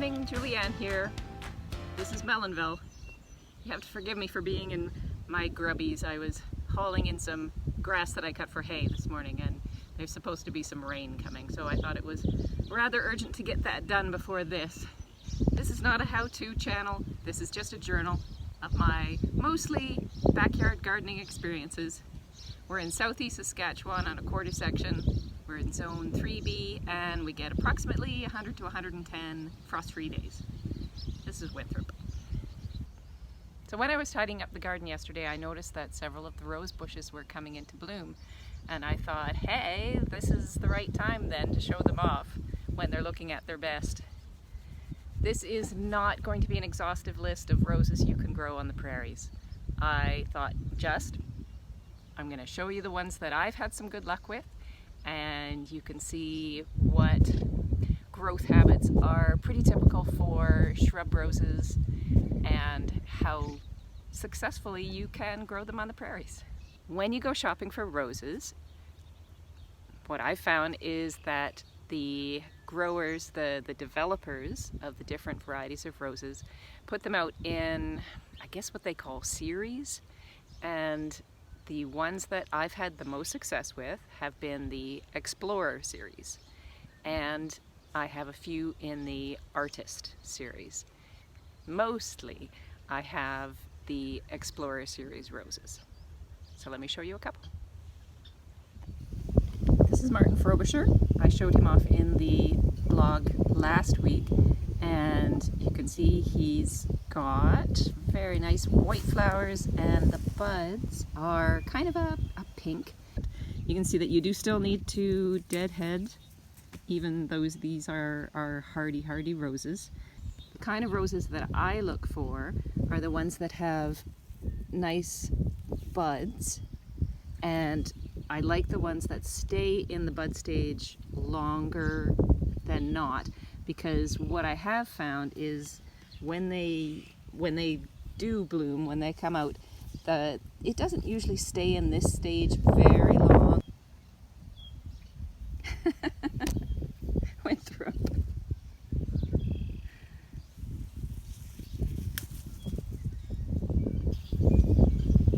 morning, Julianne here. This is Melonville. You have to forgive me for being in my grubbies. I was hauling in some grass that I cut for hay this morning, and there's supposed to be some rain coming, so I thought it was rather urgent to get that done before this. This is not a how-to channel. This is just a journal of my mostly backyard gardening experiences. We're in southeast Saskatchewan on a quarter section. We're in zone 3B and we get approximately 100 to 110 frost-free days. This is Winthrop. So when I was tidying up the garden yesterday, I noticed that several of the rose bushes were coming into bloom. And I thought, hey, this is the right time then to show them off when they're looking at their best. This is not going to be an exhaustive list of roses you can grow on the prairies. I thought I'm going to show you the ones that I've had some good luck with, and you can see what growth habits are pretty typical for shrub roses and how successfully you can grow them on the prairies. When you go shopping for roses, what I've found is that the growers, the developers of the different varieties of roses, put them out in, I guess, what they call series, and the ones that I've had the most success with have been the Explorer series, and I have a few in the Artist series. Mostly I have the Explorer series roses. So let me show you a couple. This is Merton Frobisher. I showed him off in the blog last week, and you can see he's got very nice white flowers and the buds are kind of a pink. You can see that you do still need to deadhead, even though these are hardy roses. The kind of roses that I look for are the ones that have nice buds, and I like the ones that stay in the bud stage longer than not, because what I have found is when they do bloom, when they come out, it doesn't usually stay in this stage very long. Winthrop.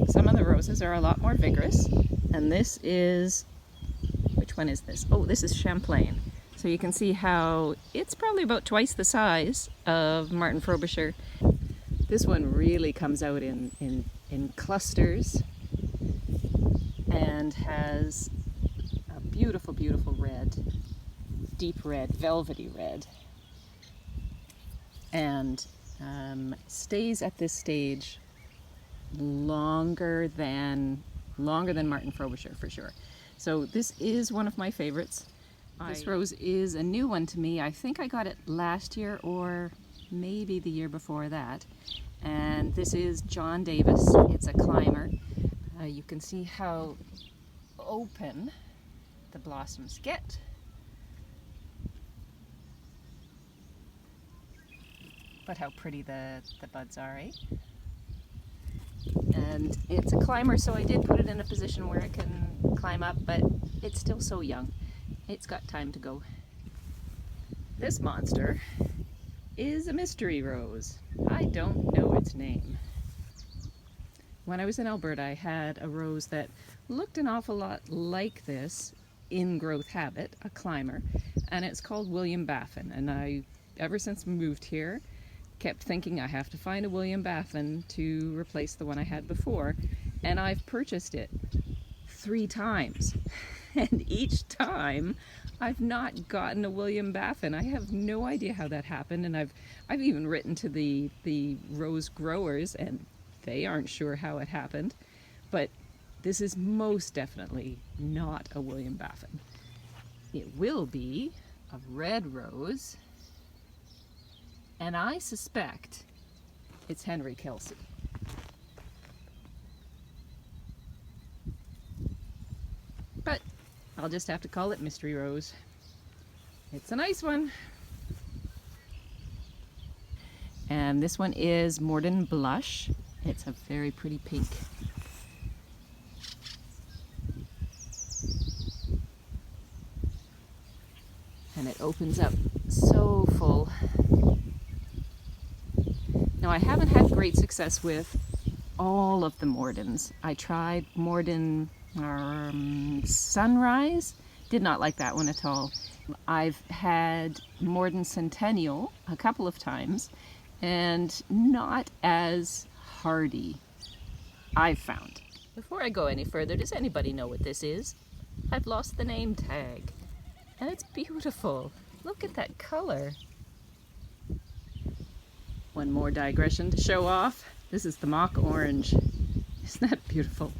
Some of the roses are a lot more vigorous, and this is, which one is this? Oh, this is Champlain. So you can see how it's probably about twice the size of Merton Frobisher. This one really comes out in clusters and has a beautiful, beautiful red, deep red, velvety red, and stays at this stage longer than Merton Frobisher for sure. So this is one of my favorites. This rose is a new one to me. I think I got it last year or maybe the year before that. And this is John Davis. It's a climber. You can see how open the blossoms get. But how pretty the buds are, eh? And it's a climber, so I did put it in a position where it can climb up, but it's still so young. It's got time to go. This monster is a mystery rose. I don't know its name. When I was in Alberta, I had a rose that looked an awful lot like this in growth habit, a climber, and it's called William Baffin. And I, ever since we moved here, kept thinking I have to find a William Baffin to replace the one I had before, and I've purchased it 3 times. And each time I've not gotten a William Baffin. I have no idea how that happened, and I've even written to the rose growers, and they aren't sure how it happened. But this is most definitely not a William Baffin. It will be a red rose, and I suspect it's Henry Kelsey. But I'll just have to call it Mystery Rose. It's a nice one. And this one is Merton Blush. It's a very pretty pink. And it opens up so full. Now I haven't had great success with all of the Mordens. I tried Morden Sunrise, did not like that one at all. I've had Morden Centennial a couple of times and not as hardy, I've found. Before I go any further, does anybody know what this is? I've lost the name tag and it's beautiful. Look at that color. One more digression to show off. This is the mock orange. Isn't that beautiful?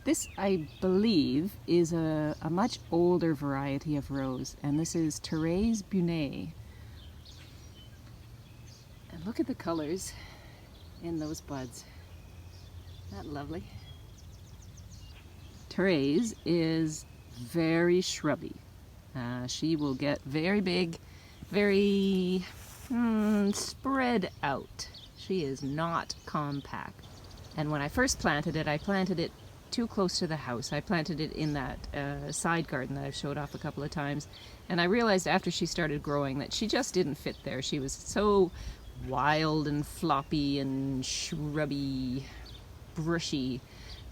This, I believe, is a much older variety of rose, and this is rese buenae. And look at the colors in those buds. Isn't that lovely? Rese is very shrubby. She will get very big, very spread out. She is not compact. And when I first planted it, I planted it too close to the house. I planted it in that side garden that I've showed off a couple of times. And I realized after she started growing that she just didn't fit there. She was so wild and floppy and shrubby, brushy,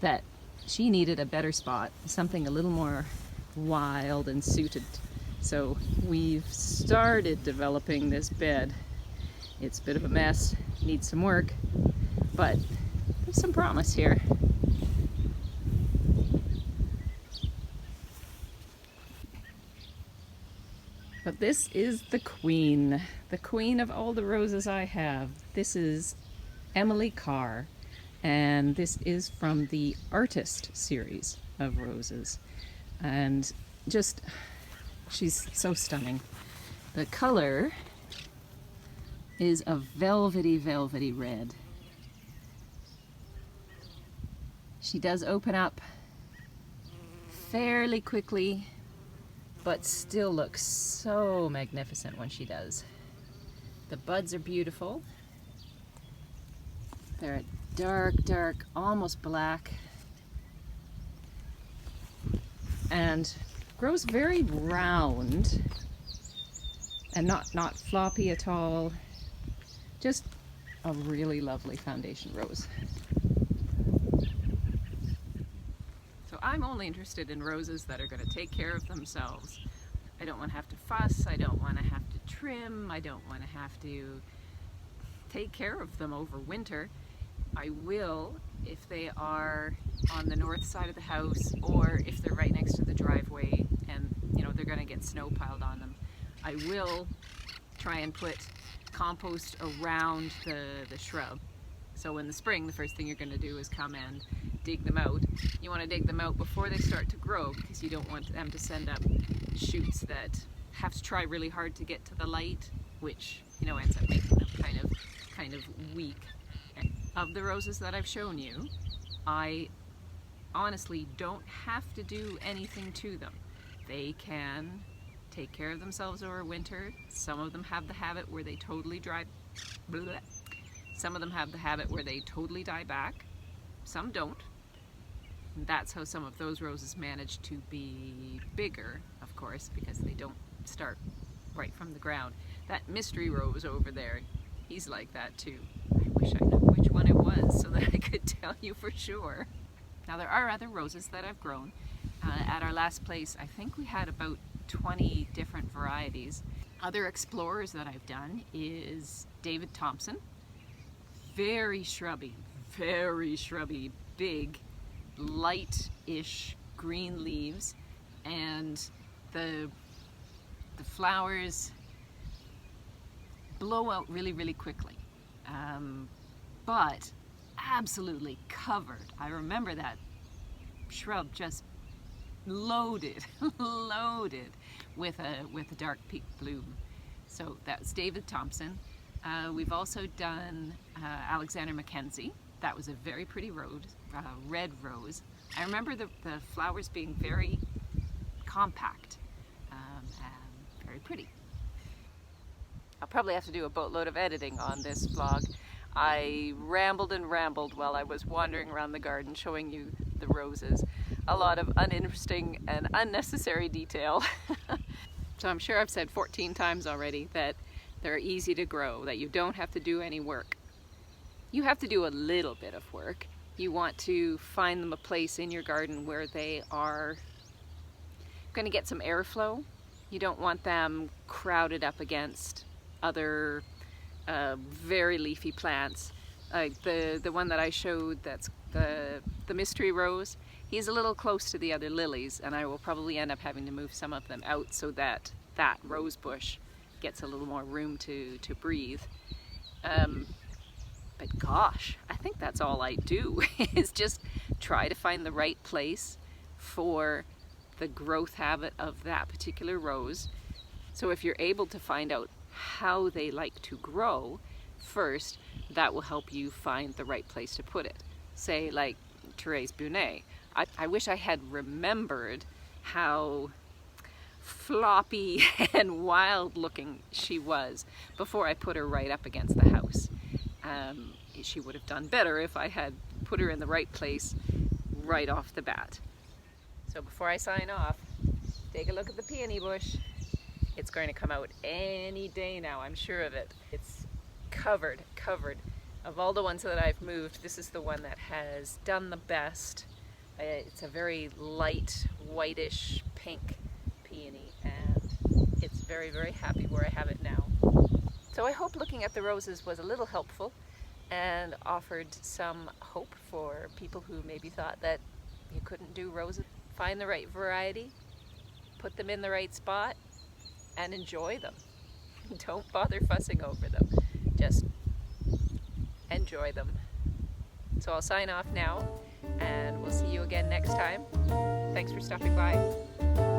that she needed a better spot, something a little more wild and suited. So we've started developing this bed. It's a bit of a mess, needs some work, but there's some promise here. But this is the queen of all the roses I have. This is Emily Carr, and this is from the Artist series of roses. And just, she's so stunning. The color is a velvety, velvety red. She does open up fairly quickly, but still looks so magnificent when she does. The buds are beautiful. They're dark, dark, almost black, and grows very round and not floppy at all. Just a really lovely foundation rose. So I'm only interested in roses that are going to take care of themselves. I don't want to have to fuss, I don't want to have to trim, I don't want to have to take care of them over winter. I will if they are on the north side of the house, or if they're right next to the driveway and they're going to get snow piled on them. I will try and put compost around the shrub. So in the spring, the first thing you're going to do is come and dig them out. You want to dig them out before they start to grow, because you don't want them to send up shoots that have to try really hard to get to the light, which ends up making them kind of weak. Of the roses that I've shown you, I honestly don't have to do anything to them. They can take care of themselves over winter. Some of them have the habit where they totally die back. Some don't. And that's how some of those roses manage to be bigger, of course, because they don't start right from the ground. That mystery rose over there, he's like that too. I wish I knew which one it was so that I could tell you for sure. Now there are other roses that I've grown. At our last place, I think we had about 20 different varieties. Other explorers that I've done is David Thompson. Very shrubby, big, light-ish green leaves, and the flowers blow out really, really quickly. But absolutely covered. I remember that shrub just loaded with a dark pink bloom. So that's David Thompson. We've also done Alexander Mackenzie. That was a very pretty red rose. I remember the flowers being very compact and very pretty. I'll probably have to do a boatload of editing on this vlog. I rambled and rambled while I was wandering around the garden showing you the roses. A lot of uninteresting and unnecessary detail. So I'm sure I've said 14 times already that they're easy to grow, that you don't have to do any work. You have to do a little bit of work. You want to find them a place in your garden where they are going to get some airflow. You don't want them crowded up against other very leafy plants. Like the one that I showed, that's the mystery rose, he's a little close to the other lilies, and I will probably end up having to move some of them out so that that rose bush gets a little more room to breathe. But gosh, I think that's all I do is just try to find the right place for the growth habit of that particular rose. So if you're able to find out how they like to grow first, that will help you find the right place to put it. Say like Therese buenae. I wish I had remembered how floppy and wild looking she was before I put her right up against the house. She would have done better if I had put her in the right place right off the bat. So before I sign off, take a look at the peony bush. It's going to come out any day now, I'm sure of it. It's covered. Of all the ones that I've moved, this is the one that has done the best. It's a very light, whitish pink peony, and it's very, very happy where I have it now. So I hope looking at the roses was a little helpful and offered some hope for people who maybe thought that you couldn't do roses. Find the right variety, put them in the right spot, and enjoy them. Don't bother fussing over them. Just enjoy them. So I'll sign off now, and we'll see you again next time. Thanks for stopping by.